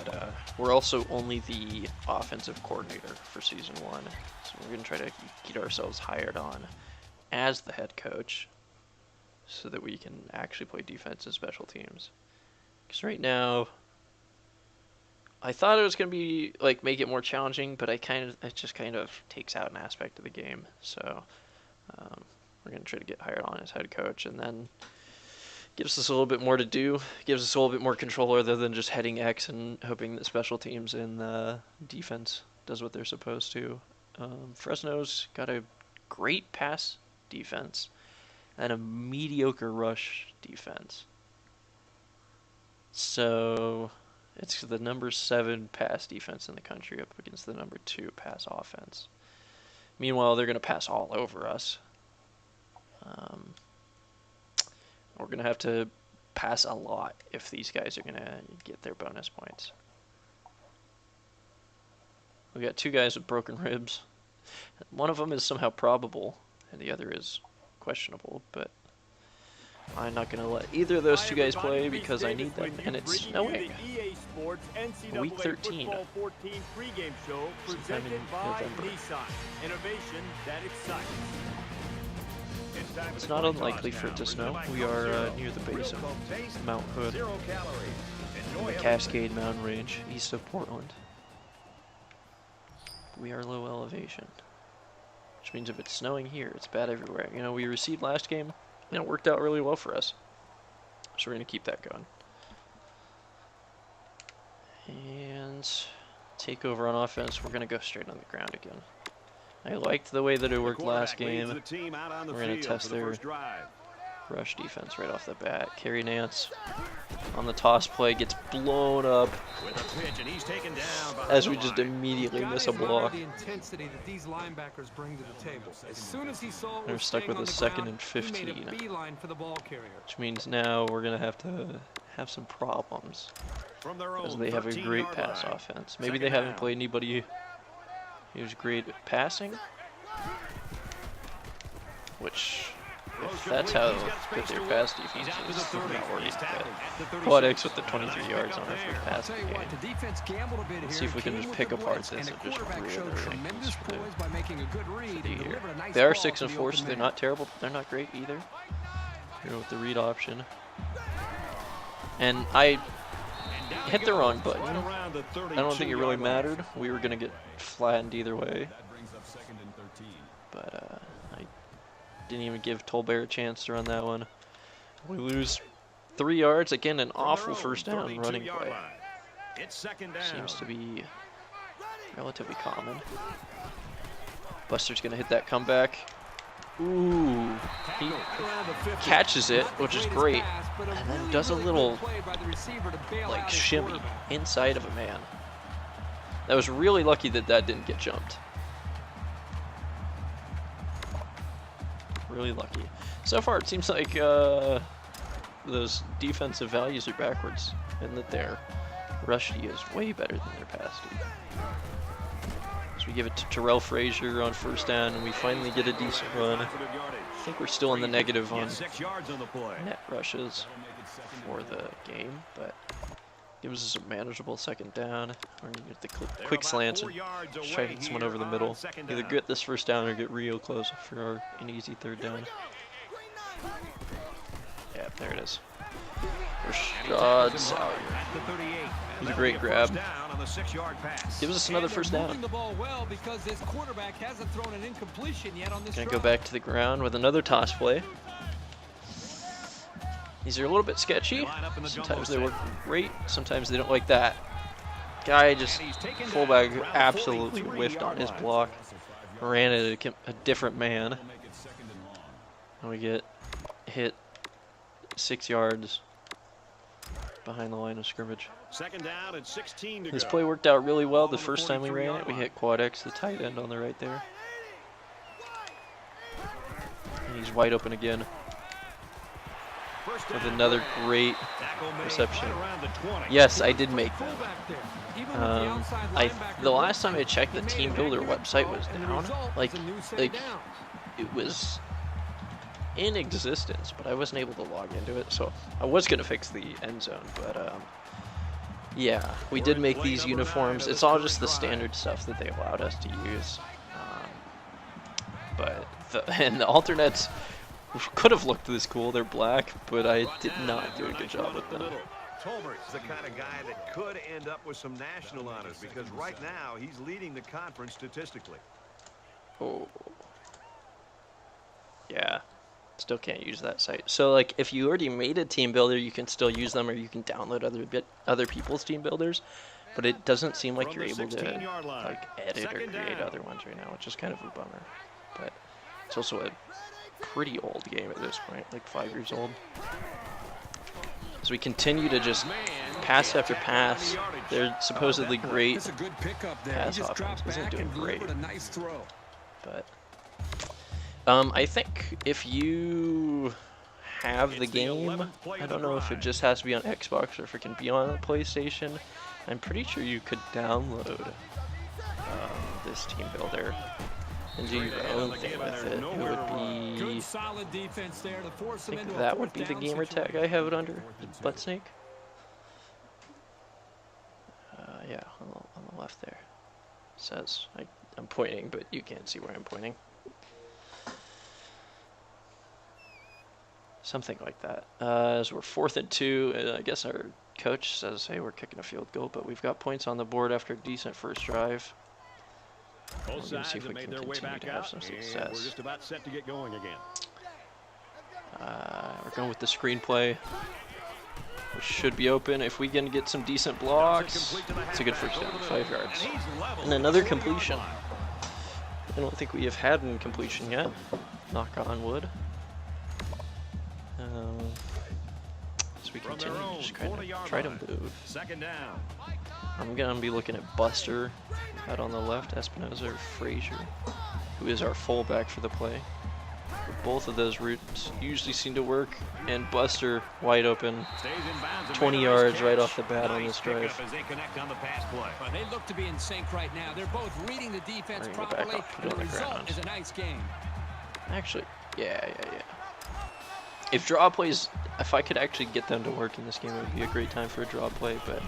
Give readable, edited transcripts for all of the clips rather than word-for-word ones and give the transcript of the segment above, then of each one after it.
but we're also only the offensive coordinator for season 1, so we're going to try to get ourselves hired on as the head coach so that we can actually play defense and special teams. Because right now, I thought it was going to be, like, make it more challenging, but it just kind of takes out an aspect of the game. So we're going to try to get hired on as head coach, and then gives us a little bit more to do, gives us a little bit more control other than just heading X and hoping that special teams and defense does what they're supposed to. Fresno's got a great pass defense and a mediocre rush defense. So it's the number 7 pass defense in the country up against the number 2 pass offense. Meanwhile, they're going to pass all over us. We're going to have to pass a lot if these guys are going to get their bonus points. We got 2 guys with broken ribs. One of them is somehow probable, and the other is questionable, but I'm not going to let either of those 2 guys play because I need them, and it's snowing. Week 13. Sometime in November. It's not unlikely for it to snow. We are near the base of Mount Hood, in the Cascade Mountain Range, east of Portland. We are low elevation, which means if it's snowing here, it's bad everywhere. You know, we received last game, and it worked out really well for us. So we're going to keep that going. And take over on offense. We're going to go straight on the ground again. I liked the way that it worked last game. We're going to test their rush defense right off the bat. Kerry Nance on the toss play gets blown up as we just immediately miss a block. They're stuck with a 2nd and 15, which means now we're going to have some problems as they have a great pass offense. Maybe they haven't played anybody who's great at passing, which, if that's how good their pass defense is, I'm not worried. But Quad X with the 23 yards on our first pass of the game. Let's see if we can just pick apart this and just really for the year. They are 6 and 4, so they're not terrible. They're not great either. Here with the read option, and I hit the wrong button. I don't think it really mattered. We were going to get flattened either way. But I didn't even give Tolbear a chance to run that one. We lose 3 yards. Again, an awful first down running play. Seems to be relatively common. Buster's going to hit that comeback. Ooh, he catches it, which is great, and then does a little, like, shimmy inside of a man. That was really lucky that that didn't get jumped. Really lucky. So far, it seems like those defensive values are backwards, and that their rush D is way better than their pass D. We give it to Terrell Frazier on first down, and we finally get a decent run. I think we're still in the negative on net rushes for the game, but gives us a manageable 2nd down. We're going to get the quick slants and try to get someone over the middle. Either get this first down or get real close for an easy 3rd down. Yeah, there it is. Rashad Salyer. It was a great grab. Gives us another first down. Gonna go back to the ground with another toss play. These are a little bit sketchy. Sometimes they work great, sometimes they don't like that. Guy just, fullback, absolutely whiffed on his block. Ran at a different man. And we get hit 6 yards behind the line of scrimmage. 2nd down and 16 to This go. play worked out really well. The first time we ran it, we hit Quad X, the tight end on the right there. And he's wide open again with another great reception. Yes, I did make them. The last time I checked, the Team Builder website was down. Like it was in existence, but I wasn't able to log into it. So I was gonna fix the end zone, but Yeah, we did make these uniforms. It's all just the standard stuff that they allowed us to use. And the alternates could have looked this cool. They're black, but I did not do a good job with them. Tolbert's the kind of guy that could end up with some national honors because right now he's leading the conference statistically. Oh. Yeah. Still can't use that site. So like if you already made a team builder, you can still use them, or you can download other people's team builders, but it doesn't seem like you're able to like edit or create other ones right now, which is kind of a bummer. But it's also a pretty old game at this point, like 5 years old. As we continue to just pass after pass, they're supposedly great pass offense. Isn't doing great, but I think if you have the game, I don't know if it just has to be on Xbox or if it can be on a PlayStation. I'm pretty sure you could download this team builder and do your own thing with it. It would be, I think that would be the gamer tag I have it under, Butt Snake. Yeah, on the left there. It says, I'm pointing, but you can't see where I'm pointing. Something like that. As we're 4th and 2, I guess our coach says, hey, we're kicking a field goal, but we've got points on the board after a decent first drive. We're going to see if we can continue to have some success. We're just about set to get going again. We're going with the screenplay, which should be open. If we can get some decent blocks, it's a good first down, 5 yards. And another completion. I don't think we have had an completion yet. Knock on wood. As we continue to just kind of try to move. I'm going to be looking at Buster out on the left, Espinoza or Frazier, who is our fullback for the play. Both of those routes usually seem to work, and Buster wide open, 20 yards right off the bat on this drive. They look to be in sync right now. They're both reading the defense properly, and the result is a nice game. Actually, yeah. If draw plays, if I could actually get them to work in this game, it would be a great time for a draw play, but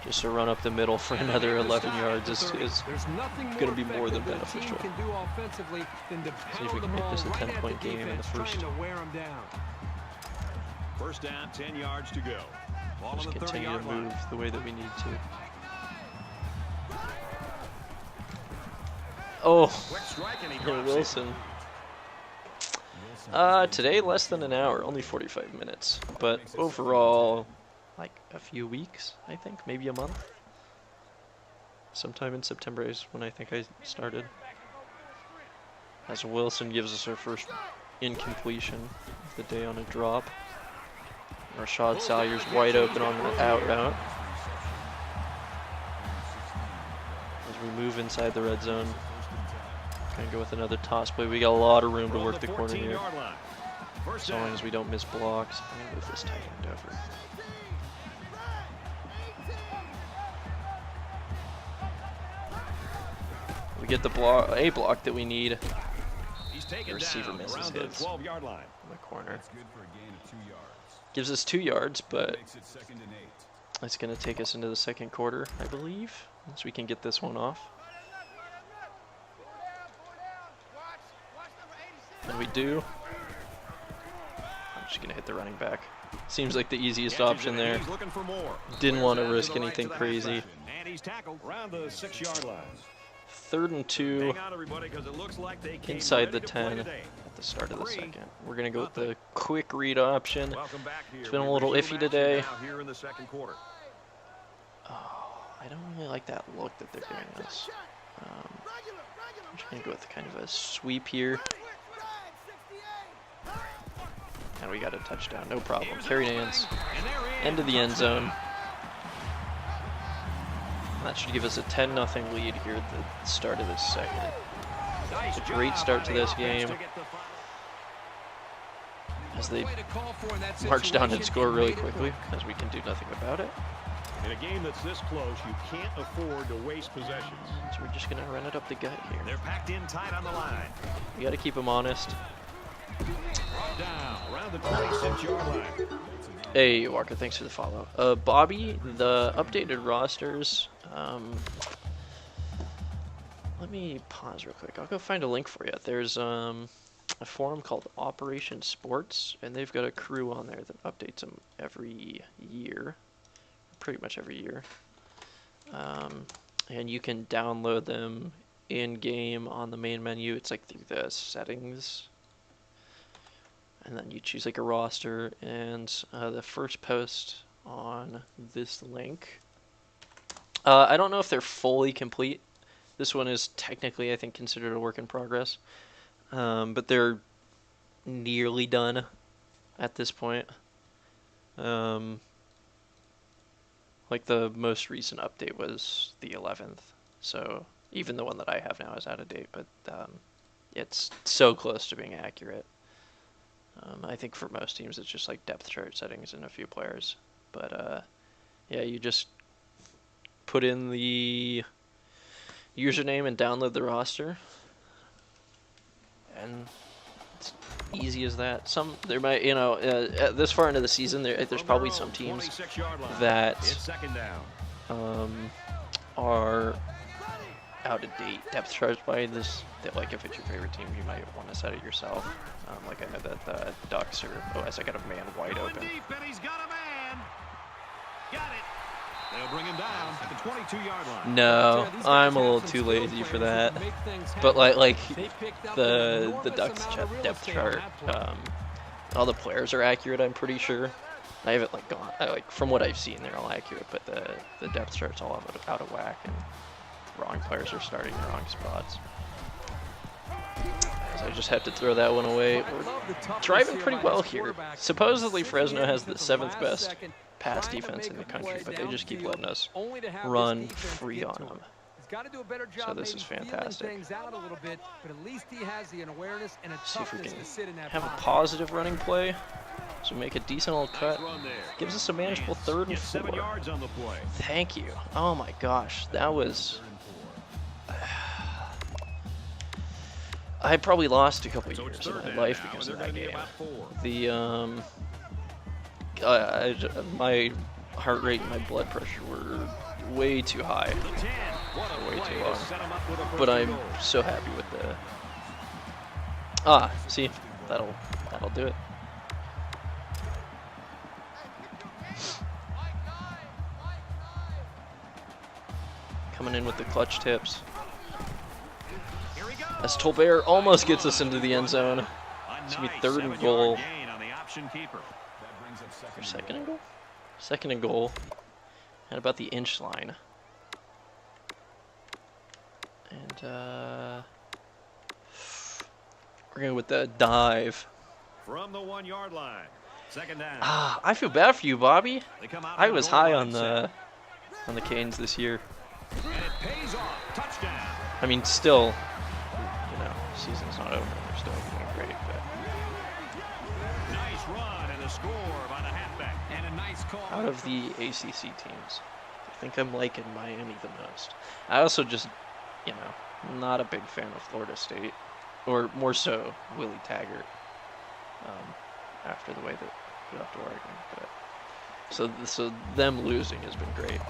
just to run up the middle for another 11 yards is going to be more than beneficial. See if we can make this a 10-point game in the first. First down, 10 yards to go. Just continue to move the way that we need to. Oh, Wilson. Today less than an hour, only 45 minutes, but overall like a few weeks, I think, maybe a month. Sometime in September is when I think I started. As Wilson gives us our first incompletion of the day on a drop. Rashad Salyer's wide open on the out route. As we move inside the red zone. Gonna go with another toss play. We got a lot of room to work the corner here. As long as we don't miss blocks. I'm gonna move this tight end over. We get the block that we need. The receiver misses his on the corner. Gives us 2 yards, but it's gonna take us into the second quarter, I believe, so we can get this one off. And we do. I'm just going to hit the running back. Seems like the easiest option there. Didn't want to risk anything crazy. 3rd and 2 inside the 10 at the start of the second. We're going to go with the quick read option. It's been a little iffy today. Oh, I don't really like that look that they're giving us. I'm just going to go with kind of a sweep here. And we got a touchdown, no problem. Carried hands, end of the end zone. That should give us a 10-0 lead here at the start of this second. It's a great start to this game. As they march down and score really quickly, as we can do nothing about it. In a game that's this close, you can't afford to waste possessions. So we're just going to run it up the gut here. They're packed in tight on the line. We got to keep them honest. Down around the 26-yard line. Hey, Walker, thanks for the follow. Bobby, the updated rosters, let me pause real quick. I'll go find a link for you. There's a forum called Operation Sports, and they've got a crew on there that updates them every year, pretty much every year. And you can download them in-game on the main menu. It's like through the settings. And then you choose like a roster, and the first post on this link, I don't know if they're fully complete. This one is technically, I think, considered a work in progress, but they're nearly done at this point. Like the most recent update was the 11th, so even the one that I have now is out of date, but it's so close to being accurate. I think for most teams it's just like depth chart settings and a few players. But yeah, you just put in the username and download the roster. And it's easy as that. There might, this far into the season, there's probably some teams that are out of date depth charts by this. That, like, if it's your favorite team, you might want to set it yourself. Like I know that the Ducks are. Oh, as I got a man wide open. They'll bring him down at the 22-yard line. No, I'm a little too lazy for that. But like the Ducks depth chart, all the players are accurate. I'm pretty sure. I haven't like from what I've seen, they're all accurate. But the depth chart's all out of whack, and wrong players are starting in the wrong spots. So I just have to throw that one away. We're driving pretty well here. Supposedly Fresno has the 7th best pass defense in the country, but they just keep letting us run free on them. So this is fantastic. See if we can have a positive running play. So make a decent little cut. Gives us a manageable 3rd and 4. Thank you. Oh my gosh, that was... I probably lost a couple years of my life because of that game. My heart rate and my blood pressure were way too high, way too low. But I'm so happy with the. See, that'll do it. Coming in with the clutch tips. As Tolbert almost gets us into the end zone. It's going to be 3rd and goal. Or 2nd and goal? 2nd and goal. At about the inch line. And we're going with the dive. From the 1-yard line. 2nd down. I feel bad for you, Bobby. I was high on the Canes this year. And it pays off. Touchdown. I mean, still, season's not over. They're still doing great, but nice run and a score by the halfback. And a nice call. Out of the ACC teams, I think I'm liking Miami the most. I also just, not a big fan of Florida State, or more so Willie Taggart. After the way that he left Oregon, but so them losing has been great.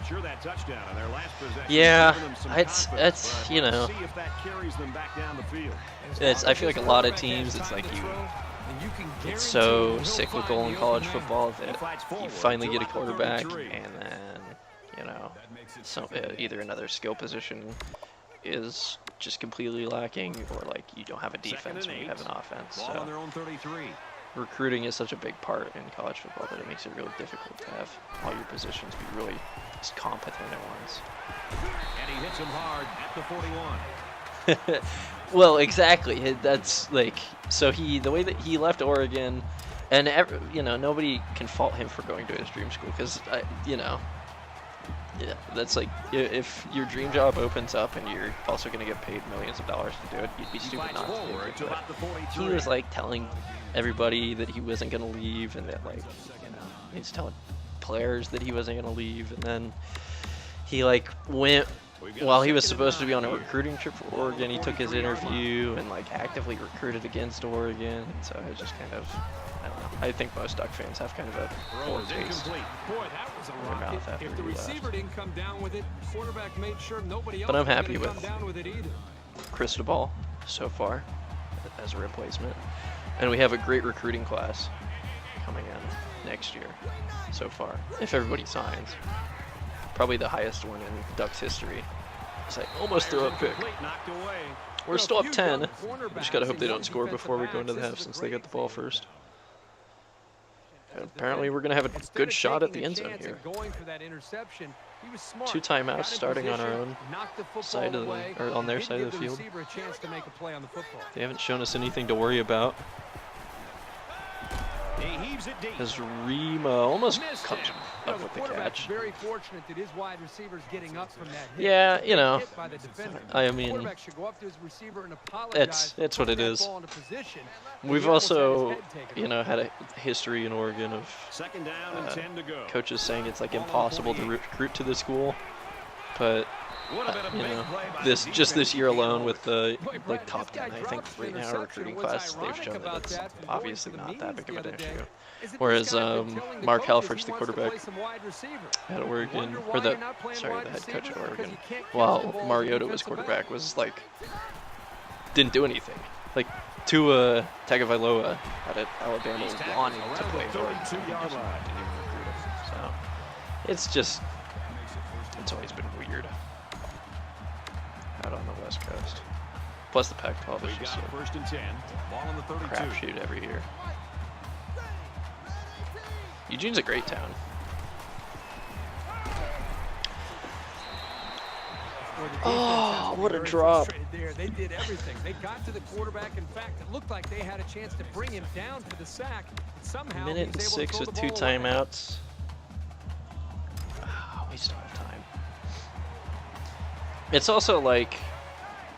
Sure, that touchdown on their last possession. Yeah, it's see if that carries them back down the field. I feel like a lot of teams, it's like it's so cyclical in college football that you finally get a quarterback and then either another skill position is just completely lacking, or like you don't have a defense when you have an offense. So recruiting is such a big part in college football that it makes it really difficult to have all your positions be really just competent at once. And he hits him hard at the 41. Well, exactly. That's like, so the way that he left Oregon, and nobody can fault him for going to his dream school, because that's like, if your dream job opens up and you're also going to get paid millions of dollars to do it, you'd be stupid not to do it. But he was like telling everybody that he wasn't going to leave, and that he's telling players that he wasn't going to leave, and then he went while he was supposed to be on a recruiting trip for Oregon, he took his interview and like actively recruited against Oregon. And so it just kind of, I don't know. I think most Duck fans have kind of a poor taste in Boy, that was a their mouth after If the he receiver left. didn't come down with it, the quarterback made sure nobody else But I'm was happy gonna with come down with it either. Cristobal so far as a replacement. And we have a great recruiting class coming in next year so far, if everybody signs. Probably the highest one in Ducks history. It's like almost throw a pick. We're still up 10. We just gotta hope they don't score before we go into the half since they get the ball first. And apparently we're gonna have a good shot at the end zone here. Two timeouts starting on our own side of the, or on their side of the field. They haven't shown us anything to worry about. As Rima almost comes up with the catch. Very fortunate that his wide receivers getting up from that hit. Yeah, you know, Hit by the defender. I mean, Quarterback should go up to his receiver and apologize it's for what it putting that is. ball into position. We've He almost had his also, head taken you know, had a history in Oregon of Second down and 10 to go. coaches saying it's like impossible to recruit to the school, but you know, this year alone with the like top 10, I think right now recruiting class, they've shown that it's obviously not that big of an issue. Whereas Mark Helfrich, the quarterback at Oregon, or the head coach at Oregon, while Mariota was quarterback, was like didn't do anything. Like Tua Tagovailoa at Alabama was wanting to play for Oregon, didn't even recruit him. So it's always been weird out on the West Coast. Plus the Pac-12 is just a First and 10. Ball on the 32. crapshoot every year. Eugene's a great town. Oh, what a drop. They did everything. They got to the quarterback. In fact, it looked like they had a chance to bring him down for the sack. Somehow, Minute and he was able 6 to with throw 2 the ball away. timeouts. Oh, we still have time. It's also like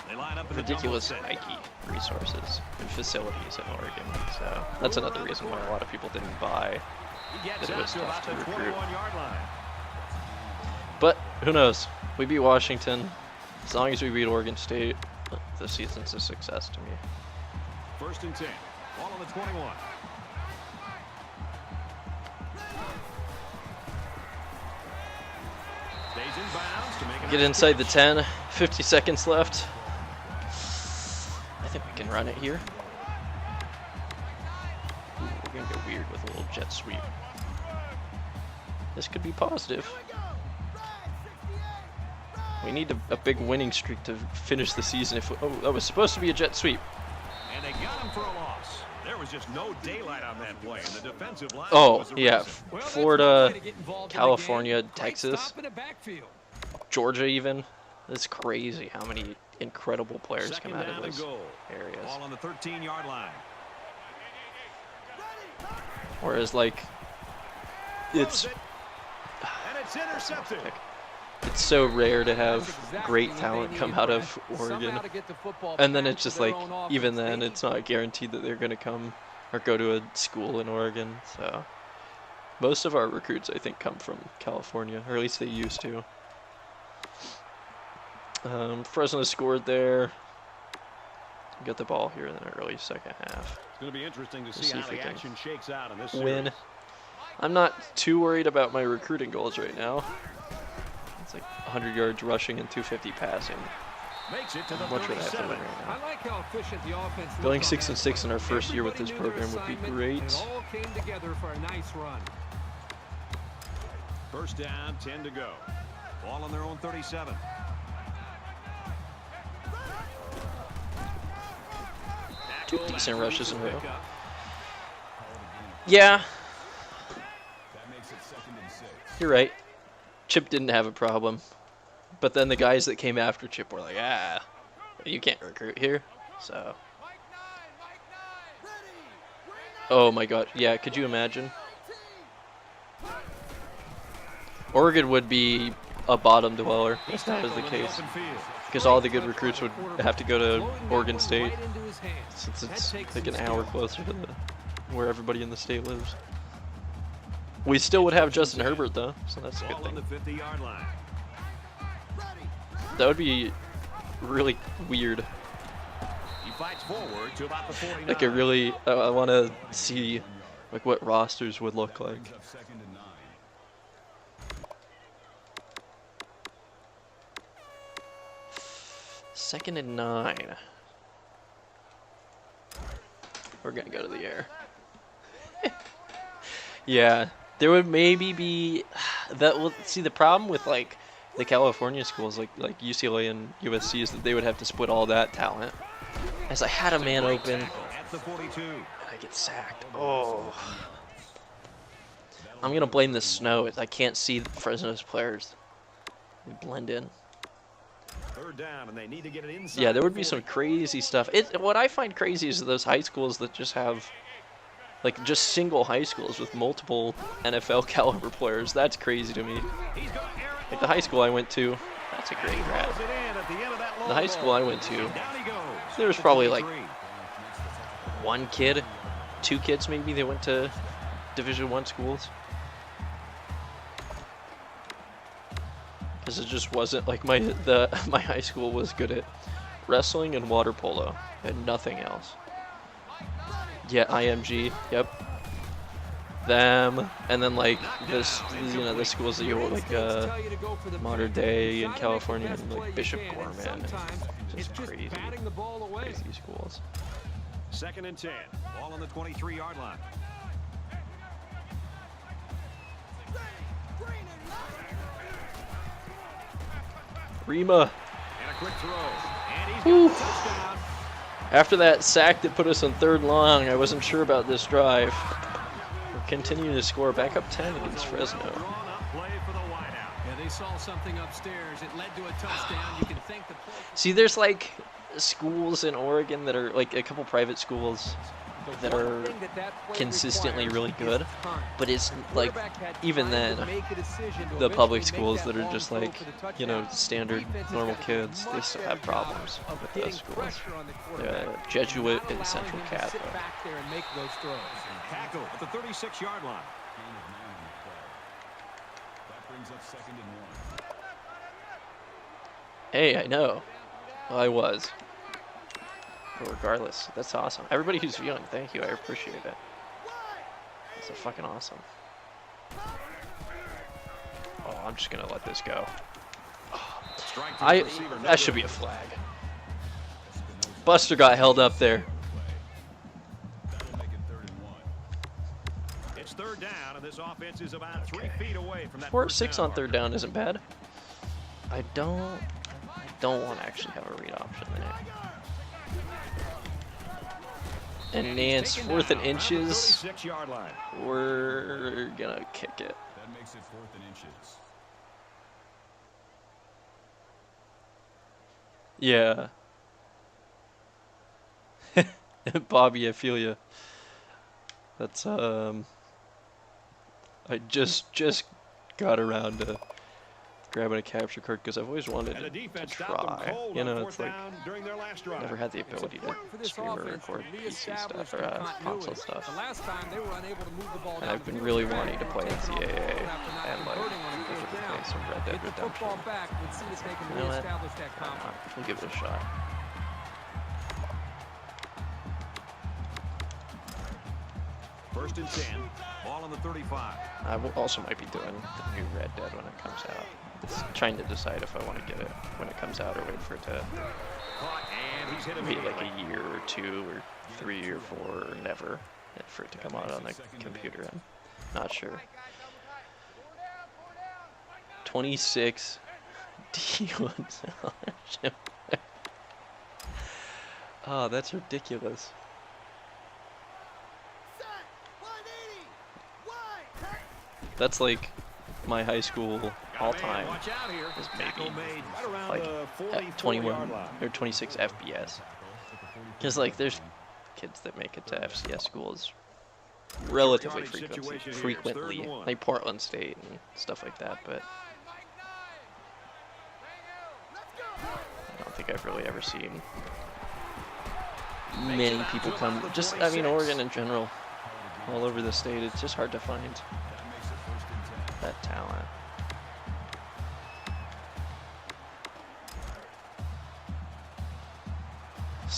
They line up in the ridiculous double set. Nike resources and facilities in Oregon. So that's another reason why a lot of people didn't buy He gets that it out was to tough about to the recruit. 21-yard line. But who knows? We beat Washington. As long as we beat Oregon State, the season's a success to me. First and 10. Ball on the 21. Stays in bounds to make a Get nice inside the catch. 10. 50 seconds left. I think we can run it here. Ooh, we're going to get weird with a little jet sweep. This could be positive. We need a big winning streak to finish the season. Oh, that was supposed to be a jet sweep. And they got him for a loss. There was just no daylight on that play. And the defensive line Oh, was the yeah. reason. Well, that's Florida, one way to get involved in the California, game. Great Texas, stop in the backfield. Georgia even. It's crazy how many incredible players Second come out down of and those goal. areas. Ball on the 13-yard line. Whereas, like, it's Throws it, and it's intercepted. it's so rare to have That's exactly great what talent they come needed, out Brad. of Oregon. Somehow to get the football And then back it's to just their like, own even offense. then, They it's not guaranteed that they're going to come or go to a school in Oregon. So most of our recruits, I think, come from California, or at least they used to. Fresno scored there. Got the ball here in the early second half. It's going to be interesting to We'll see see how if we the can action shakes out in this win. series. I'm not too worried about my recruiting goals right now. It's like 100 yards rushing and 250 passing. Makes it to the Much would I have to 37. win right now. I like how efficient the offense Going looked on 6 that and 6 play. in our first year with this Everybody knew their program would be assignment, and great. it all came together for a nice run. First down, 10 to go. Ball on their own 37. Two decent rushes in a row. Yeah, you're right. Chip didn't have a problem. But then the guys that came after Chip were like, you can't recruit here. So. Oh my god. Yeah, could you imagine? Oregon would be a bottom dweller if that was the case. Because all the good recruits would have to go to Oregon State, since it's like an hour closer to where everybody in the state lives. We still would have Justin Herbert though, so that's a good Ball on thing. the 50-yard line. That would be really weird. He fights forward to about the 49. Like, I want to see like what rosters would look like. Second and 9. We're gonna go to the air. Yeah, there would maybe be that. Well, see, the problem with like the California schools, like UCLA and USC, is that they would have to split all that talent. As I had a man open, At the 42. and I get sacked. Oh, I'm gonna blame the snow. I can't see Fresno's players. We blend in. Third down, and they need to get it inside. Yeah, there would be some crazy stuff. What I find crazy is those high schools that just have, like, just single high schools with multiple NFL caliber players. That's crazy to me. Like the high school I went to, that's a great grab. The high school I went to, there was probably like one kid, 2 kids maybe that went to Division I schools. Because it just wasn't like my high school was good at wrestling and water polo and nothing else. Yeah, IMG, yep. Them, and then like this, the schools that you like Modern Day in California, and like Bishop Gorman, and just crazy schools. Second and 10. Ball on the 23-yard line. Rima. And a quick throw. And he's got the touchdown. After that sack that put us on 3rd and long, I wasn't sure about this drive. We're continuing to score, back up 10 against Fresno. Drawn up play for the wideout. Yeah, they saw something upstairs. It led to a touchdown. You can thank the play. See, there's like schools in Oregon that are like a couple private schools that are consistently really good, but it's like even then the public schools that are just like, standard normal kids, they still have problems with those schools. Jesuit and Central Catholic. Tackle at the 36-yard line. Hey, I know. Well, I was. But regardless, that's awesome. Everybody who's viewing, thank you. I appreciate it. That's so fucking awesome. Oh, I'm just gonna let this go. That should be a flag. Buster got held up there. It's 3rd down, and this offense is about 3 feet away from that. 4-6 on 3rd down isn't bad. I don't want to actually have a read option there. And Nance, 4th and inches. We're gonna kick it. That makes it 4th and inches. Yeah. Bobby, I feel you. That's I just got around to grabbing a capture card because I've always wanted to try. It's like never had the ability to stream or record PC stuff or console stuff. And I've been really wanting to play NCAA and like play some Red Dead Redemption. You know what? We'll give it a shot. First and 10. Ball on the 35. I also might be doing the new Red Dead when it comes out. Just trying to decide if I want to get it when it comes out or wait for it to be like a year or 2 or 3 or 4 or never for it to come out on the computer. I'm not sure. 26 D1 scholarship. Oh, that's ridiculous. That's like my high school all time is maybe like at 21 or 26 FBS. Because like there's kids that make it to FCS schools relatively frequently, like Portland State and stuff like that, but I don't think I've really ever seen many people come. Oregon in general, all over the state, it's just hard to find that talent.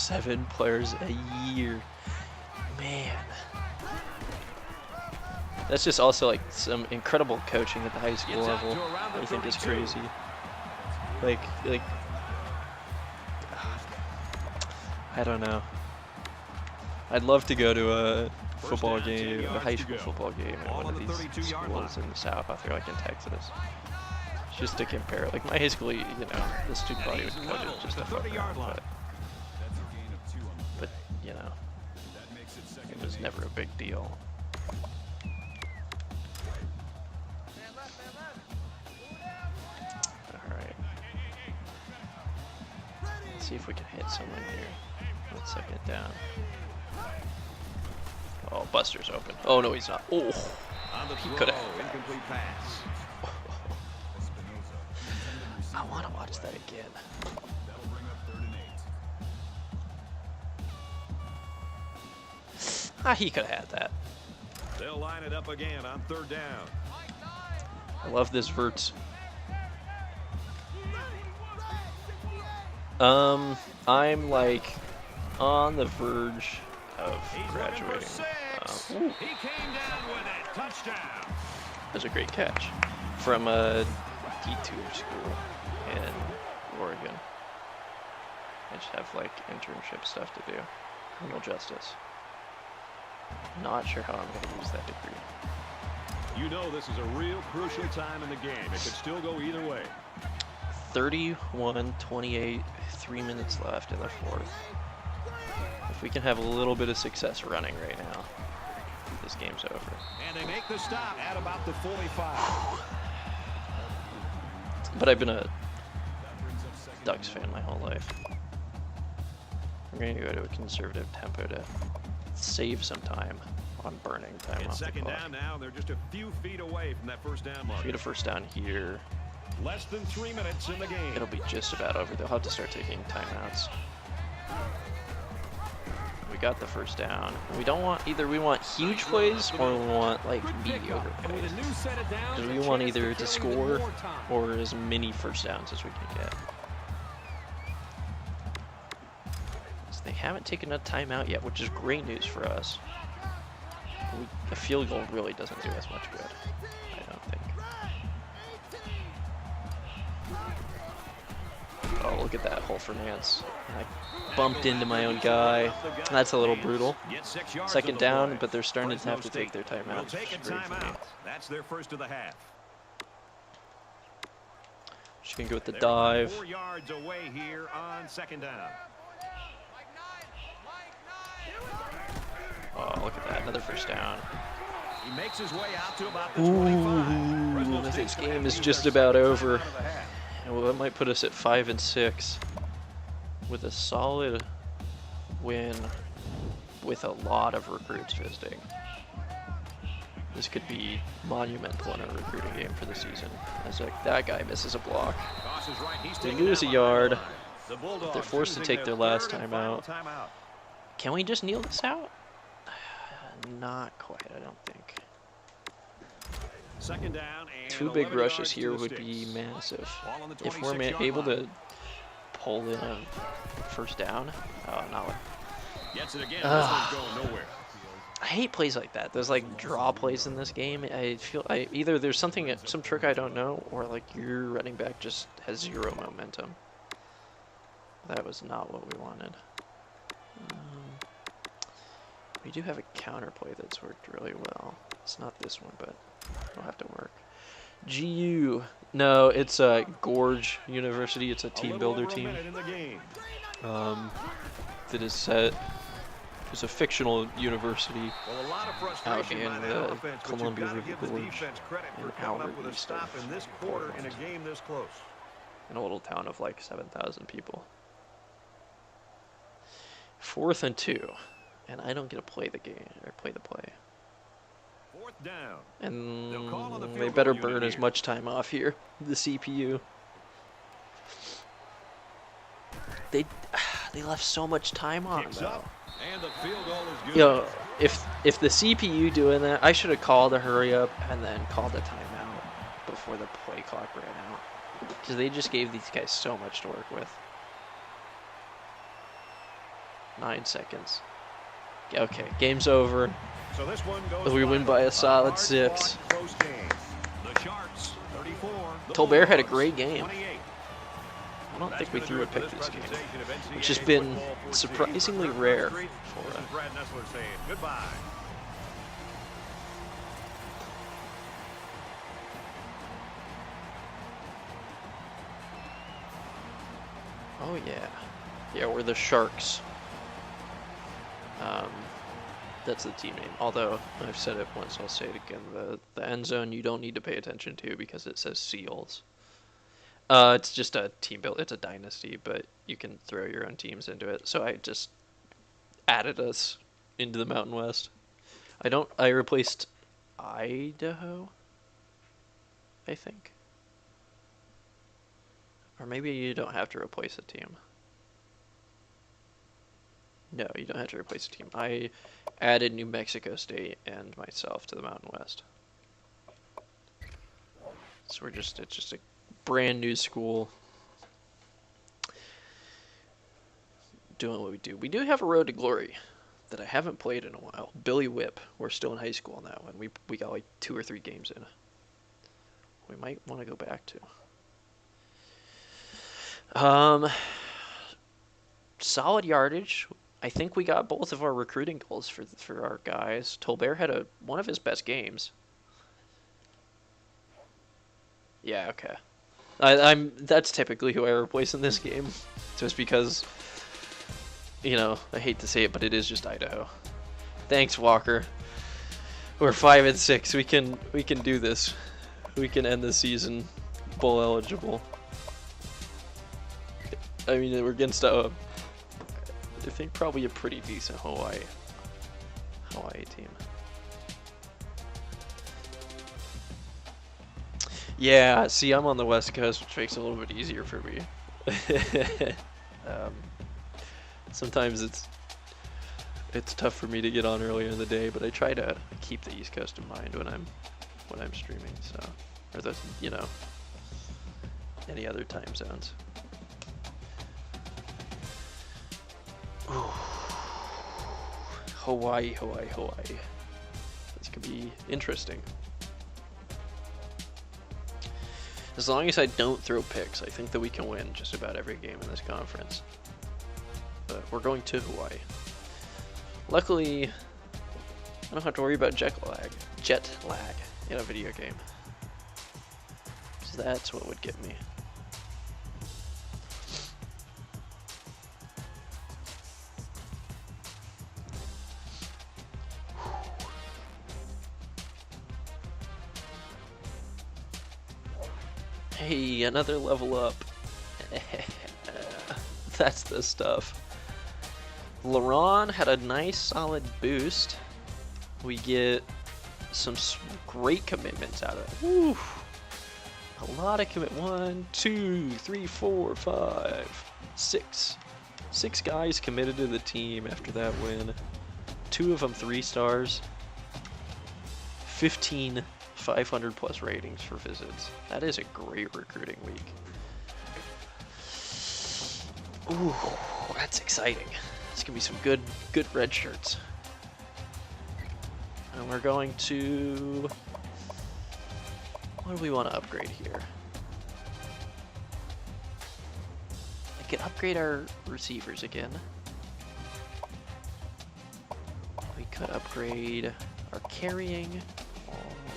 7 players a year. Man. That's just also like some incredible coaching at the high school level. I think is crazy. Like I don't know. I'd love to go to a football game, a high school football game at one of these schools in the South, or like in Texas. Just to compare, like my high school, you know, the student body would coach it just to fuck around, but you know, it was never a big deal. Alright. Let's see if we can hit someone here. 1 second down. Oh, Buster's open. Oh, no, he's not. Oh, he could have. Incomplete pass. I want to watch that again. He could have had that. They'll line it up again on 3rd down. I love this vert. I'm like on the verge of graduating. He came down with it. Touchdown. That's a great catch from a D2 school in Oregon. I just have like internship stuff to do. Criminal justice. Not sure how I'm going to use that degree. You know this is a real crucial time in the game. It could still go either way. 31-28, 3 minutes left in the 4th. If we can have a little bit of success running right now, this game's over. And they make the stop at about the 45. But I've been a Ducks fan my whole life. We're going to go to a conservative tempo to save some time on burning time It's off the 2nd clock. down now. They're just a few feet away from that 1st down mark. If we get a 1st down here, Less than 3 minutes in the game. it'll be just about over. They'll have to start taking timeouts. We got the 1st down. We don't want either. We want huge plays or we want like mediocre plays. Because we want either to score or as many 1st downs as we can get. So they haven't taken a timeout yet, which is great news for us. A field goal really doesn't do us much good, I don't think. Oh, look at that hole for Nance. I bumped into my own guy. That's a little brutal. 2nd down, but they're starting to have to take their timeout. We'll take a timeout. That's their first of the half. She can go with the They're dive. 4 yards away here on 2nd down. Oh, look at that. Another 1st down. He makes his way out to about the 25. Ooh, this game is just about over. Well, that might put us at 5-6 with a solid win with a lot of recruits visiting. This could be monumental in a recruiting game for the season. As that guy misses a block. They lose a yard. They're forced to take their last timeout. Can we just kneel this out? Not quite, I don't think. 2nd down and 2 big 11 rushes yards here to the would sticks. be massive. Ball on the If we're 26-yard able line. to pull in a 1st down. Oh, no. Gets it again. This one's going nowhere. I hate plays like that. There's like draw plays in this game. I feel either there's some trick I don't know, or like your running back just has 0 momentum. That was not what we wanted. We do have a counter play that's worked really well. It's not this one, but it'll have to work. GU. No, it's Gorge University. It's a team builder team. That is set. It's a fictional university Well, a lot of out frustration in by that the offense, but you've Columbia got to River give the Gorge defense credit for in coming our up with a east stop of in this quarter in a Portland. game this close. In a little town of like 7,000 people. 4th and 2, and I don't get to play the game or play the play. 4th down. And call on the they field better goal unit burn as here. much time off here. The CPU. They left so much time on Kicks though. up, and the field goal is good. Yo, if the CPU doing that, I should have called a hurry up and then called a timeout before the play clock ran out. Because they just gave these guys so much to work with. 9 seconds. Okay, game's over. So this one goes We win by a solid hard-fought 6. close game. The Sharks, 34. The Tolbert had a Bulldogs, great game. 28. I don't think we That's threw a gonna do pick it for this game, presentation of NCAA which has been football for surprisingly Steve rare Street. for This us. is Brad Nessler saying goodbye. Oh yeah, yeah, we're the Sharks. That's the team name. Although I've said it once, I'll say it again. The end zone you don't need to pay attention to because it says Seals. It's just a team build. It's a dynasty, but you can throw your own teams into it. So I just added us into the Mountain West. I replaced Idaho, I think. Or maybe you don't have to replace a team. No, you don't have to replace a team. I added New Mexico State and myself to the Mountain West. So it's just a brand new school doing what we do. We do have a Road to Glory that I haven't played in a while. Billy Whip. We're still in high school on that one. We got like 2 or 3 games in. We might want to go back to. Solid yardage. I think we got both of our recruiting goals for our guys. Tolbert had one of his best games. Yeah, okay. That's typically who I replace in this game, just because, I hate to say it, but it is just Idaho. Thanks, Walker. We're 5-6. We can do this. We can end the season bowl eligible. I mean, we're against I think probably a pretty decent Hawaii team. Yeah, see, I'm on the West Coast, which makes it a little bit easier for me. Sometimes it's tough for me to get on earlier in the day, but I try to keep the East Coast in mind when I'm streaming. So, or the any other time zones. Ooh. Hawaii. This could be interesting. As long as I don't throw picks, I think that we can win just about every game in this conference. But we're going to Hawaii. Luckily, I don't have to worry about jet lag in a video game. So that's what would get me. Hey, another level up. That's the stuff. LaRon had a nice solid boost. We get some great commitments out of it. Woo. A lot of commit. 1, 2, 3, 4, 5, 6. 6 guys committed to the team after that win. 2 of them 3 stars. 15 500 plus ratings for visits. That is a great recruiting week. Ooh, that's exciting. It's gonna be some good red shirts. And we're going to, what do we want to upgrade here? I can upgrade our receivers again. We could upgrade our carrying.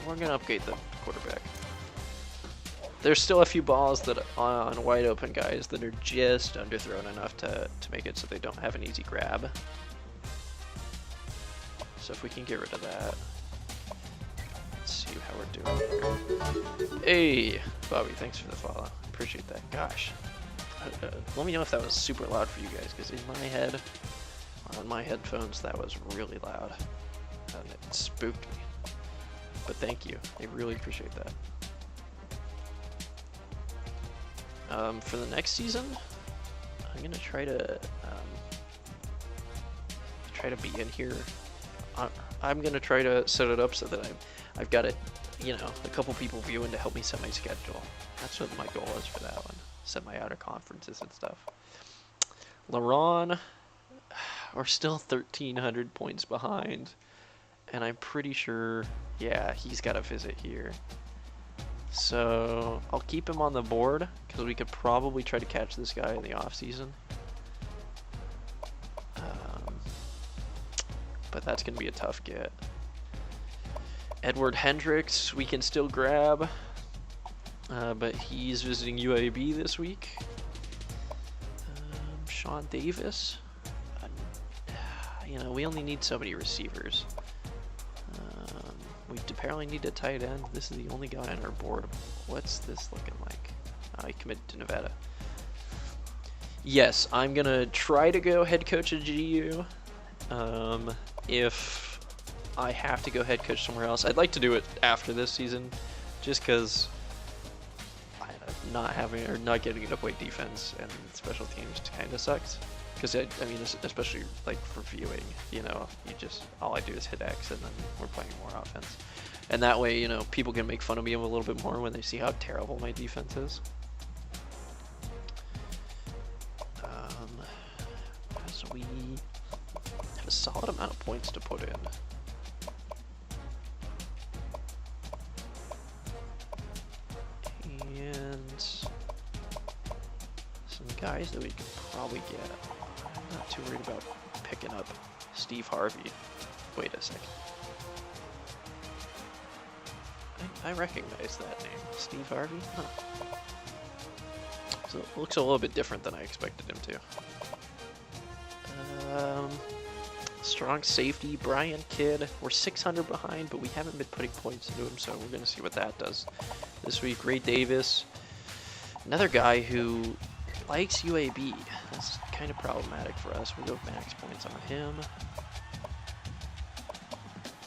We're going to upgrade the quarterback. There's still a few balls that on wide open guys that are just underthrown enough to make it so they don't have an easy grab. So if we can get rid of that. Let's see how we're doing here. Hey, Bobby, thanks for the follow. Appreciate that. Gosh. Let me know if that was super loud for you guys, because in my head, on my headphones, that was really loud. And it spooked me. But thank you. I really appreciate that. For the next season, I'm gonna try to be in here. I'm gonna try to set it up so that I've got a couple people viewing to help me set my schedule. That's what my goal is for that one. Set my outer conferences and stuff. LaRon, we're still 1,300 points behind. And I'm pretty sure, yeah, he's got a visit here. So I'll keep him on the board because we could probably try to catch this guy in the off season. But that's going to be a tough get. Edward Hendricks, we can still grab, but he's visiting UAB this week. Sean Davis, you know, we only need so many receivers. We apparently need a tight end. This is the only guy on our board. What's this looking like? He committed to Nevada. Yes, I'm going to try to go head coach at GU. If I have to go head coach somewhere else, I'd like to do it after this season, just because not getting to play defense and special teams kind of sucks. Because I mean, especially like for viewing, you know, all I do is hit X and then we're playing more offense, and that way, you know, people can make fun of me a little bit more when they see how terrible my defense is. So we have a solid amount of points to put in. And some guys that we could probably get. I'm not too worried about picking up Steve Harvey. Wait a second. I recognize that name. Steve Harvey? Huh. So it looks a little bit different than I expected him to. Strong safety, Brian Kidd. We're 600 behind, but we haven't been putting points into him, so we're going to see what that does this week. Ray Davis, another guy who likes UAB. That's kind of problematic for us. We go max points on him.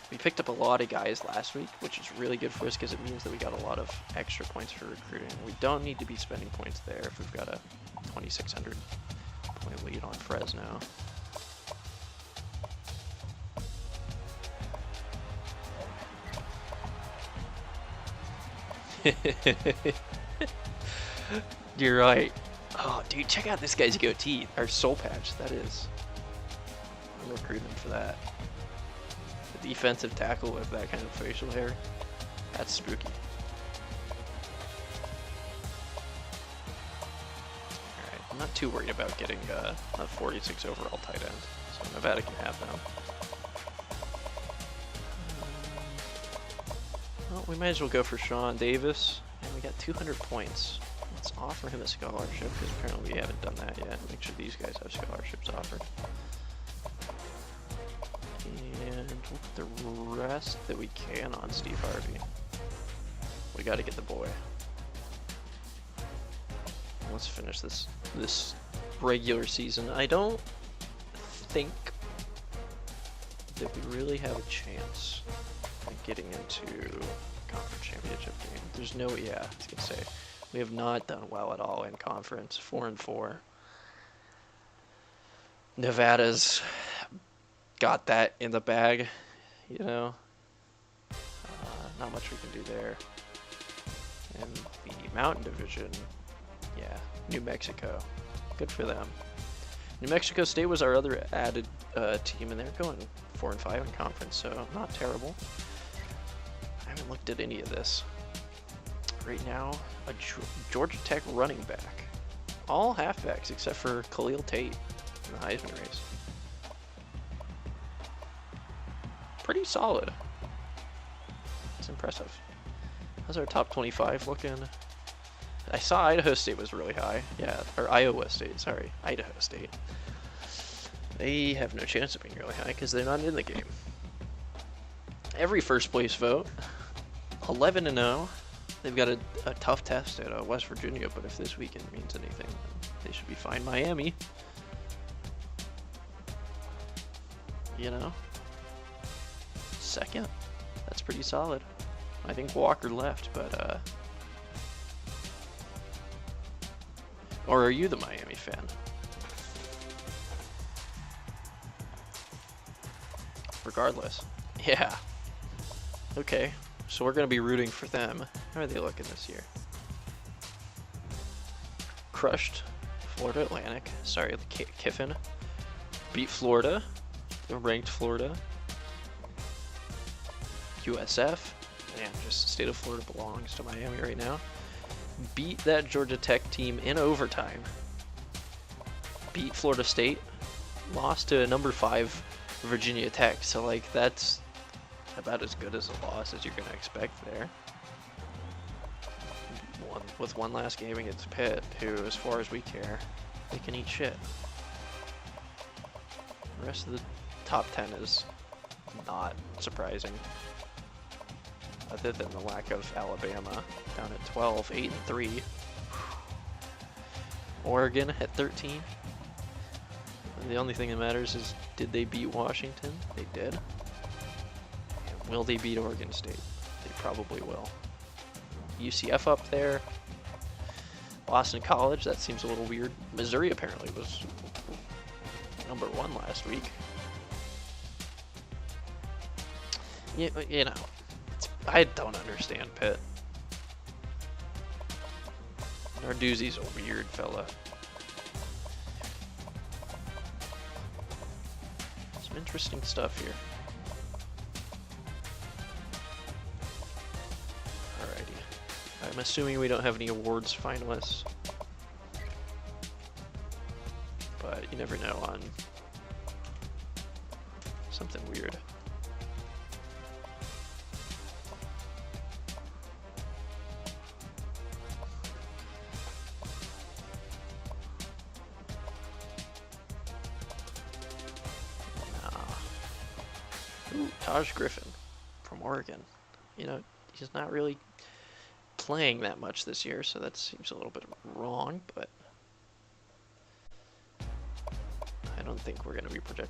We picked up a lot of guys last week, which is really good for us because it means that we got a lot of extra points for recruiting. We don't need to be spending points there if we've got a 2,600 point lead on Fresno. You're right. Oh, dude, check out this guy's goatee. Our soul patch, that is. I'm recruiting him for that. The defensive tackle with that kind of facial hair. That's spooky. Alright, I'm not too worried about getting a 46 overall tight end. So Nevada can have them. Well, we might as well go for Sean Davis. And we got 200 points. Let's offer him a scholarship, because apparently we haven't done that yet. Make sure these guys have scholarships offered. And we'll put the rest that we can on Steve Harvey. We got to get the boy. Let's finish this regular season. I don't think that we really have a chance of getting into conference championship game. There's no, yeah, I was gonna say. We have not done well at all in conference, 4-4. Nevada's got that in the bag, you know. Not much we can do there. And the Mountain Division, yeah, New Mexico. Good for them. New Mexico State was our other added team, and they're going 4-5 in conference, so not terrible. I haven't looked at any of this. Right now, a Georgia Tech running back. All halfbacks except for Khalil Tate in the Heisman race. Pretty solid. It's impressive. How's our top 25 looking? I saw Idaho State was really high. Yeah, or Iowa State, sorry. Idaho State. They have no chance of being really high because they're not in the game. Every first place vote, 11-0. They've got a tough test at West Virginia, but if this weekend means anything, they should be fine. Miami, you know, second. That's pretty solid. I think Walker left, but or are you the Miami fan? Regardless, yeah. Okay. So we're going to be rooting for them. How are they looking this year? Crushed Florida Atlantic. Sorry, Kiffin. Beat Florida, ranked Florida. USF, man, just the state of Florida belongs to Miami right now. Beat that Georgia Tech team in overtime. Beat Florida State, lost to number 5 Virginia Tech. So like that's about as good as a loss as you're gonna expect there. With one last game against Pitt, who, as far as we care, they can eat shit. The rest of the top 10 is not surprising, other than the lack of Alabama down at 12, 8-3. Oregon at 13. And the only thing that matters is, did they beat Washington? They did. And will they beat Oregon State? They probably will. UCF up there. Boston College, that seems a little weird. Missouri apparently was number 1 last week. You know, I don't understand Pitt. Narduzzi's a weird fella. Some interesting stuff here. Alrighty. I'm assuming we don't have any awards finalists. But you never know on something weird. Ooh, Taj Griffin from Oregon. You know, he's not really playing that much this year, so that seems a little bit wrong, but I don't think we're going to be projected